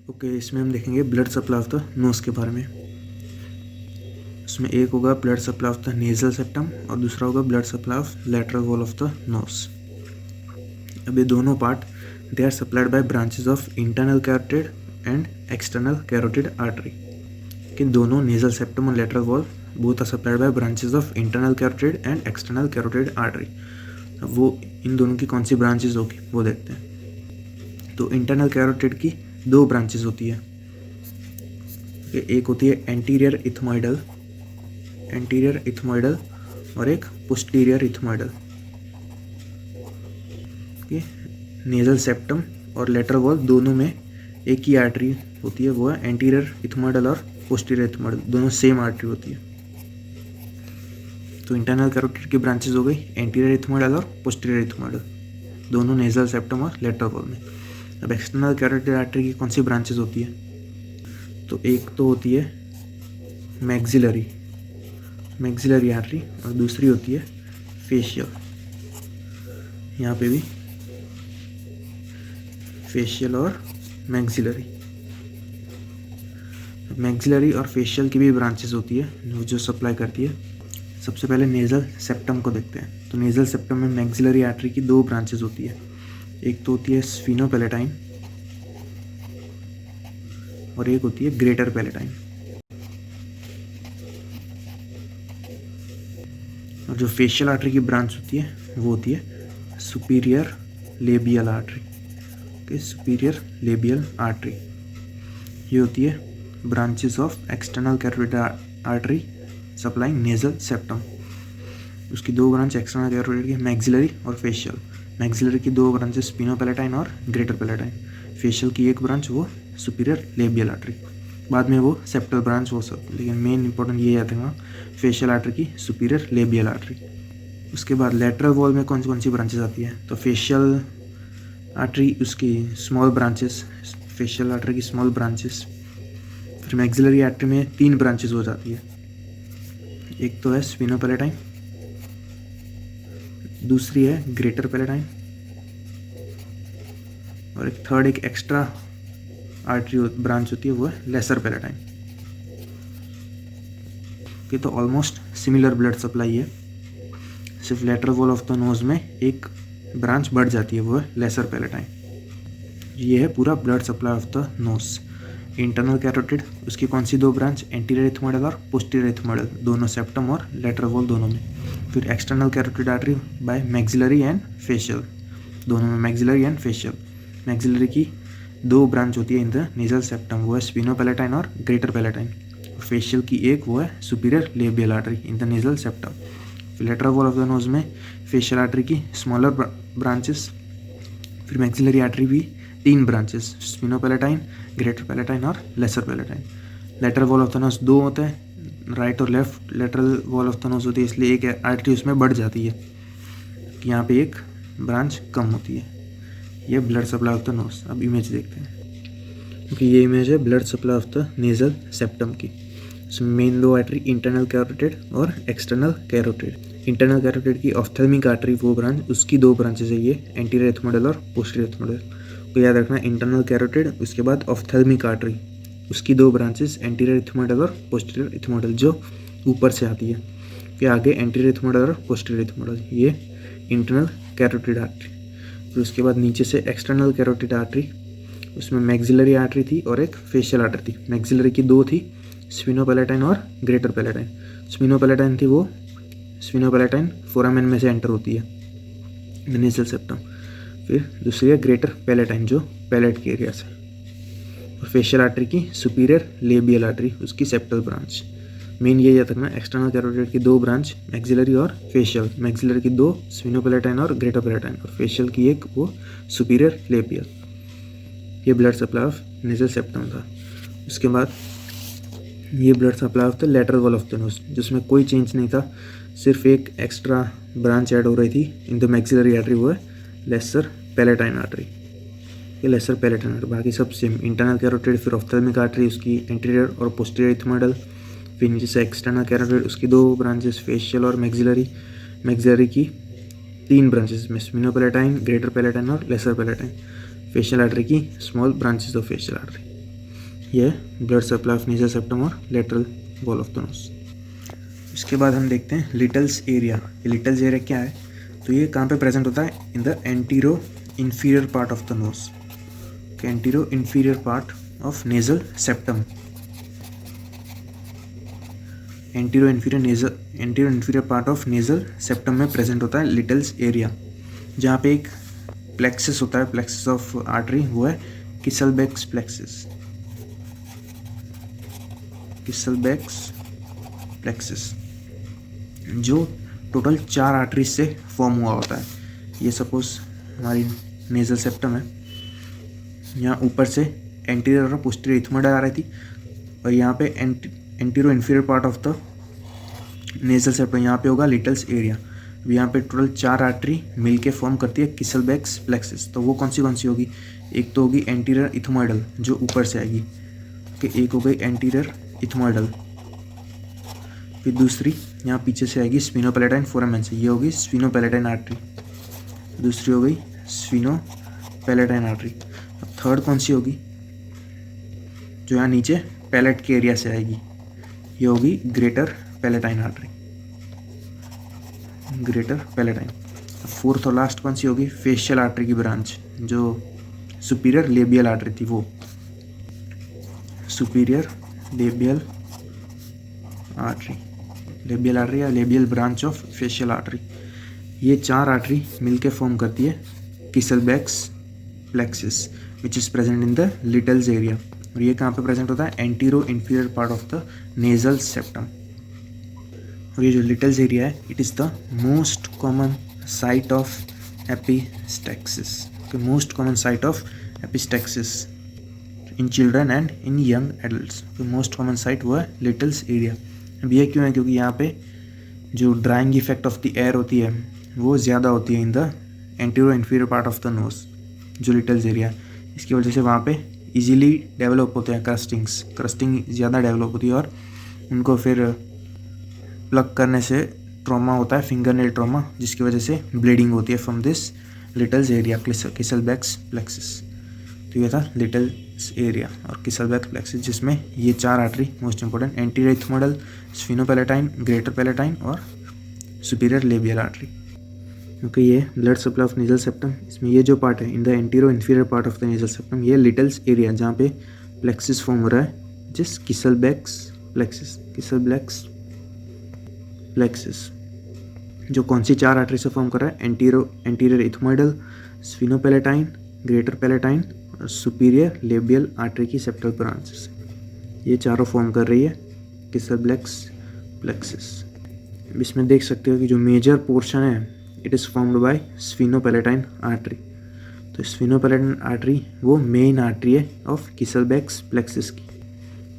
Okay, इसमें हम देखेंगे blood supply of the nose के बारे में। इसमें एक होगा blood supply of the nasal septum और दूसरा होगा blood supply of lateral wall of the nose. अब ये दोनों part they are supplied by branches of internal carotid and external carotid artery. कि दोनों नेजल सेप्टम और lateral wall both are supplied by branches of internal carotid and external carotid artery. अब वो इन दोनों की कौन सी ब्रांचेस होगी वो देखते हैं। तो इंटरनल कैरोटिड की दो ब्रांचेस होती है। एक होती है एंटीरियर इथमोइडल और एक पोस्टीरियर इथमोइडल। नेजल सेप्टम और लेटरल वॉल दोनों में एक ही आर्टरी होती है, वो है एंटीरियर इथमोइडल और पोस्टीरियर इथमोइडल, दोनों सेम आर्टरी होती है। तो इंटरनल कैरोटिड की ब्रांचेस हो गई एंटीरियर इथमोइडल और पोस्टीरियर इथमोइडल, दोनों नेजल सेप्टम और लेटरल वॉल में। अब एक्सटर्नल कैरोटिड आर्टरी की कौन सी ब्रांचेस होती है? तो एक तो होती है मैक्सिलरी आर्टरी और दूसरी होती है फेशियल। यहाँ पे भी फेशियल और मैक्सिलरी और फेशियल की भी ब्रांचेस होती है जो सप्लाई करती है। सबसे पहले नेजल सेप्टम को देखते हैं। तो नेजल सेप्टम में मैक्सिलरी आर्टरी की दो ब्रांचेस होती है। एक तो होती है स्फीनोपैलेटाइन और एक होती है ग्रेटर पैलेटाइन। और जो फेशियल आर्टरी की ब्रांच होती है वो होती है सुपीरियर लेबियल आर्टरी। ये होती है branches of external carotid artery supplying nasal septum. उसकी दो ब्रांच एक्सटर्नल कैरोटिड की मैक्सिलरी और फेशियल। मैक्सिलरी की दो ब्रांचेस स्पिनोपैलेटाइन और ग्रेटर पैलेटाइन। फेशियल की एक ब्रांच वो सुपीरियर लेबियल आर्टरी। बाद में वो सेप्टल ब्रांच हो सकती, लेकिन मेन इंपॉर्टेंट ये याद रखना फेशियल आर्टरी की सुपीरियर लेबियल आर्टरी। उसके बाद लेटरल वॉल में कौन सी ब्रांचेस आती है? तो फेशियल आर्टरी उसकी स्मॉल ब्रांचेस, फेशियल आर्टरी की स्मॉल ब्रांचेस। फिर मैक्सिलरी आर्टरी में तीन ब्रांचेस हो जाती है। एक तो है स्पिनोपैलेटाइन, दूसरी है ग्रेटर पैलेटाइन और एक थर्ड एक एक्स्ट्रा आर्टरी ब्रांच होती है वो है लेसर पैलेटाइन। ये तो ऑलमोस्ट सिमिलर ब्लड सप्लाई है, सिर्फ lateral wall of the nose में एक ब्रांच बढ़ जाती है वो है लेसर पैलेटाइन। ये है पूरा blood supply of the nose. Internal carotid उसकी कौन सी दो ब्रांच? एंटीरियर इथमोइडल और पोस्टीरियर इथमोइडल, दोनों सेप्टम और लेटरल वॉल दोनों में। फिर external carotid artery by maxillary and facial, दोनों में मैक्सिलरी एंड फेशियल। मैक्सिलरी की दो ब्रांच होती है इन द नेजल सेप्टम, वो है स्पिनोपैलेटाइन और ग्रेटर पैलेटाइन। फेशियल की एक वो है superior labial artery in the nasal septum. फिर lateral wall of the nose में फेशियल आर्टरी की स्मॉलर ब्रांचेस। फिर मैक्सिलरी आर्टरी भी तीन ब्रांचेस, स्पिनोपैलेटाइन, ग्रेटर पैलेटाइन और lesser palatine. Lateral wall of the nose दो होते हैं, राइट और left lateral wall of the nose होती है, इसलिए एक आर्टरी उसमें बढ़ जाती है, यहाँ पे एक ब्रांच कम होती है। ये blood supply of the nose. अब इमेज देखते हैं, क्योंकि ये इमेज है blood supply of the nasal septum की। मेन दो आर्टरी इंटरनल कैरोटिड और एक्सटर्नल कैरोटिड। इंटरनल कैरोटिड की ऑफ्थेल्मिक आर्टरी वो ब्रांच, उसकी दो ब्रांचेस है ये एंटीरियर इथमोइडल और पोस्टीरियर इथमोइडल। तो याद रखना इंटरनल कैरोटिड, उसके बाद ऑफ्थेल्मिक आर्टरी, उसकी दो ब्रांचेस एंटीरियर इथमोइडल और पोस्टीरियर इथमोइडल जो ऊपर से आती है। फिर आगे एंटीरियर इथमोइडल और पोस्टीरियर इथमोइडल, ये इंटरनल कैरोटिड आर्टरी। फिर उसके बाद नीचे से एक्सटर्नल कैरोटिड आर्टरी, उसमें मैक्सिलरी आर्टरी थी और एक फेशियल आर्टरी थी। मैक्सिलरी की दो थी, स्पिनोपैलेटाइन और ग्रेटर पैलेटाइन। स्पिनोपैलेटाइन थी वो स्पिनोपैलेटाइन फोरामेन में से एंटर होती है नेजल सेप्टम। फिर दूसरी है ग्रेटर पैलेटाइन जो पैलेट के एरिया से। और फेशियल आर्टरी की सुपीरियर लेबियल आर्टरी, उसकी सेप्टल ब्रांच। मेन ये याद रखना एक्सटर्नल कैरोटिड की दो ब्रांच मैक्सिलरी और फेशियल। मैक्सिलरी की दो स्पिनोपैलेटाइन और ग्रेटर पैलेटाइन और फेशियल की एक वो सुपीरियर लेबियल। ये blood supply of nasal septum था। उसके बाद ये blood supply of the lateral wall of the knows, जिसमें कोई चेंज नहीं था, सिर्फ एक एक्स्ट्रा ब्रांच ऐड हो रही थी इन द मैक्सिलरी आर्टरी, वो है लेसर पैलेटाइन आर्टरी। ये लेसर पैलेटाइन आर्टरी, बाकी सब सेम। इंटरनल कैरोटिड, फिर ऑफ्थेल्मिक आर्टरी उसकी एंटीरियर और पोस्टीरियर इथमोइडल। फिर नीचे से एक्सटर्नल कैरोटिड, उसकी दो ब्रांचेस फेशियल और मैक्सिलरी। मैक्सिलरी की तीन ब्रांचेस में स्पिनोपैलेटाइन, ग्रेटर पैलेटाइन और लेसर पैलेटाइन। फेशियल आर्टरी की small branches of facial artery. ये blood supply of nasal septum और lateral wall of the nose. इसके बाद हम देखते हैं लिटल्स एरिया। ये लिटल्स एरिया क्या है? तो ये कहाँ पे प्रेजेंट होता है? In the antero inferior part of the knows, antero inferior part of nasal septum. Antero inferior part of nasal septum में प्रेजेंट होता है लिटल्स एरिया, जहाँ पे एक प्लेक्सिस होता है, प्लेक्सिस ऑफ आर्टरी, वो है किसलबैक्स प्लेक्सिस। किसलबैक्स प्लेक्सिस जो टोटल 4 आर्टरीज से फॉर्म हुआ होता है। ये सपोज हमारी नेजल सेप्टम है, यहाँ ऊपर से एंटीरियर और पोस्टीरियर इथमोइडल आ रही थी, और यहाँ पे antero inferior part of the nasal septum, यहाँ पे होगा लिटल्स एरिया। यहाँ पे टोटल 4 आर्टरी मिलके फॉर्म करती है किसलबैक्स प्लेक्सिस। तो वो कौन सी होगी? एक तो होगी एंटीरियर इथमोइडल जो ऊपर से आएगी, कि एक हो गई एंटीरियर इथमोइडल। फिर दूसरी यहाँ पीछे से आएगी स्फीनोपैलेटाइन फोरामेन से, ये होगी स्फीनोपैलेटाइन आर्टरी। दूसरी हो गई स्फीनोपैलेटाइन आर्टरी। अब थर्ड कौन सी होगी? जो यहाँ नीचे पैलेट के एरिया से आएगी, ये होगी greater palatine artery, greater palatine. Fourth और लास्ट कौन सी होगी? फेशियल आर्टरी की ब्रांच, जो सुपीरियर लेबियल आर्टरी थी, वो superior labial artery, labial artery या labial branch of facial artery. ये 4 आर्टरी मिलके फॉर्म करती है Kiesselbach's plexus, which is present in the Little's area. और ये कहाँ पे प्रेजेंट होता है? Antero inferior part of the nasal septum. और ये जो लिटल्स एरिया है, it is the most common site of epistaxis, most common site of epistaxis in children and in young adults. तो मोस्ट कॉमन साइट वो है लिटल्स area. अब ये क्यों है? क्योंकि यहाँ पे जो drying effect of the air होती है वो ज़्यादा होती है in the antero inferior part of the knows, जो लिटल्स एरिया। इसकी वजह से वहाँ पे इजीली डेवलप होते हैं क्रस्टिंग ज़्यादा डेवलप होती है, और उनको फिर प्लग करने से ट्रॉमा होता है, फिंगर नेल ट्रॉमा, जिसकी वजह से ब्लीडिंग होती है फ्रॉम दिस लिटल्स एरिया, किसलबैक्स प्लेक्सिस। तो ये था लिटल्स एरिया और किसलबैक्स प्लेक्सिस, जिसमें ये 4 artery most important, anterior ethmoidal, sphenopalatine, greater palatine और सुपीरियर लेबियल आर्टरी। क्योंकि ये blood supply of nasal septum, इसमें ये जो पार्ट है in the antero inferior part of the nasal septum, ये लिटल्स एरिया जहाँ पे प्लेक्सिस फॉर्म हो रहा है, जिस किसलबैक्स प्लेक्सिस, किसलबैक्स प्लेक्सिस, जो कौन सी 4 आर्टरी से फॉर्म कर रहा है? Anterior ethmoidal, sphenopalatine, greater palatine और सुपीरियर लेबियल आर्टरी की सेप्टल ब्रांचेस, ये चारों फॉर्म कर रही है किसलबैक्स प्लेक्सिस। इसमें देख सकते हो कि जो मेजर पोर्शन है it is formed by sphenopalatine artery. तो स्फीनोपैलेटाइन आर्टरी वो मेन आर्टरी है ऑफ किसलबैक्स प्लेक्सिस की,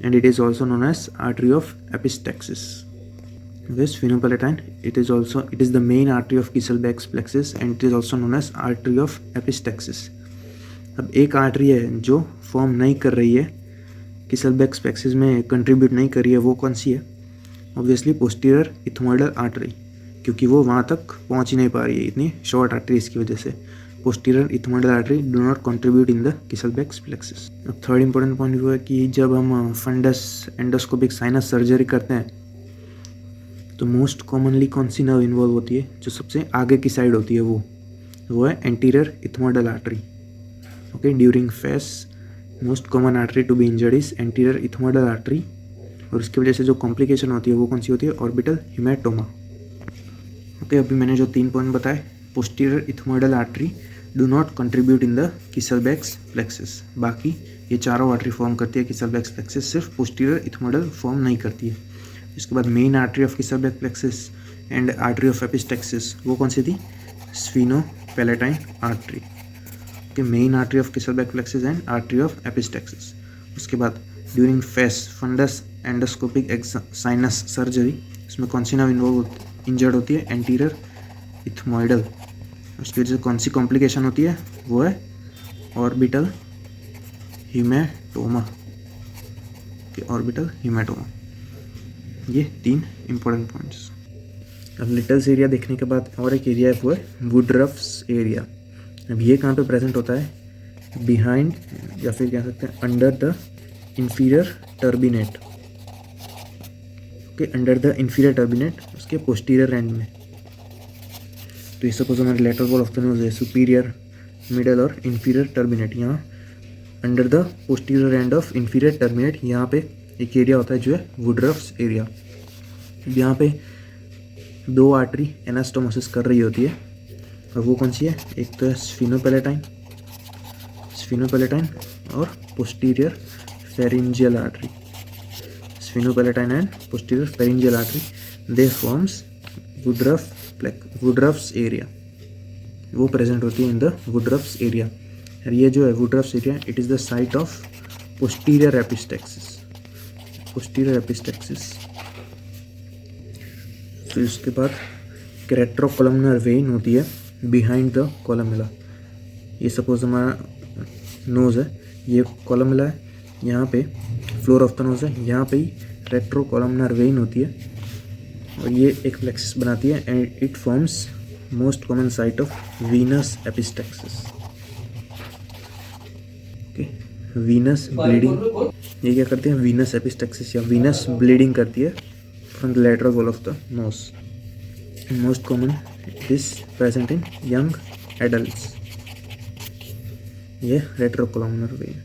and it is also known as artery of epistaxis. With sphenopalatine, it is the main artery of Kisselbeck's plexus and it is also known as artery of epistaxis. अब एक artery है जो form नहीं कर रही है, Kiesselbach's plexus में contribute नहीं कर रही है, वो कौन सी है? ऑब्वियसली पोस्टीरियर इथमोइडल आर्टरी, क्योंकि वो वहाँ तक पहुँच ही नहीं पा रही है, इतनी शॉर्ट आर्टरी इसकी वजह से। Posterior ethmoidal artery do not contribute in the Kiesselbach's plexus. अब थर्ड इंपॉर्टेंट पॉइंट वो है कि जब हम फंडस एंडोस्कोपिक साइनस सर्जरी करते हैं तो मोस्ट कॉमनली कौन सी नर्व इन्वॉल्व होती है? जो सबसे आगे की साइड होती है वो है anterior ethmoidal artery. Okay, during face most common artery to be injured is anterior ethmoidal artery, और इसकी वजह से जो कॉम्प्लिकेशन होती है वो कौन सी होती है? Orbital haematoma. ओके, अभी मैंने जो 3 पॉइंट बताए, posterior ethmoidal artery do not contribute in the Kiesselbach's plexus, बाकी ये चारों आर्टरी फॉर्म करती है किसलबैक्स प्लेक्सिस, सिर्फ पोस्टीरियर इथमोइडल फॉर्म नहीं करती है। इसके बाद main artery of Kiesselbach's plexus and artery of epistaxis वो कौन सी थी? Sphenopalatine artery. Okay, main artery of Kiesselbach's plexus and artery of epistaxis. उसके बाद during FESS fundus endoscopic sinus surgery, इसमें कौन सी नर्व इंजर्ड होती है? Anterior ethmoidal. उसकी वजह से कौन सी कॉम्प्लिकेशन होती है? वो है ऑर्बिटल हेमाटोमा। Orbital haematoma. ये 3 इंपॉर्टेंट पॉइंट्स। अब लिटल्स एरिया देखने के बाद और एक एरिया है, वो है वुडरफ्स एरिया। अब ये कहाँ पे प्रेजेंट होता है? बिहाइंड, या फिर कह सकते हैं under the inferior turbinate, okay, under the inferior turbinate, उसके posterior end में। तो ये सपोज हमारे lateral wall of the knows है, सुपीरियर, मिडल और inferior turbinate। यहाँ under the posterior end of inferior turbinate यहाँ पे एक एरिया होता है जो है वुडरफ्स एरिया। यहाँ पे दो आर्टरी एनास्टोमोसिस कर रही होती है, और वो कौन सी है? एक तो है स्फिनोपेलेटाइन और posterior pharyngeal artery. Sphenopalatine and posterior pharyngeal artery, they forms Woodruff's area, वो प्रेजेंट होती है इन द वुडरफ्स एरिया। और ये जो है Woodruff's area, it is the site of posterior epistaxis. फिर उसके बाद रेट्रोकोलमनर वेन होती है बिहाइंड द कोलमेला। ये सपोज हमारा नोज़ है, ये कोलमेला है, यहाँ पे फ्लोर ऑफ द नोज़ है, यहाँ पे ही रेट्रोकोलमनर वेन होती है और ये एक प्लेक्सिस बनाती है and it forms most common site of Venus epistaxis. Okay, Venus bleeding, ये क्या करती है? वीनस एपिस्टेक्सिस या वीनस ब्लीडिंग करती है from the lateral wall of the knows. Most common it is present in young adults. ये रेट्रोकोलमनर when.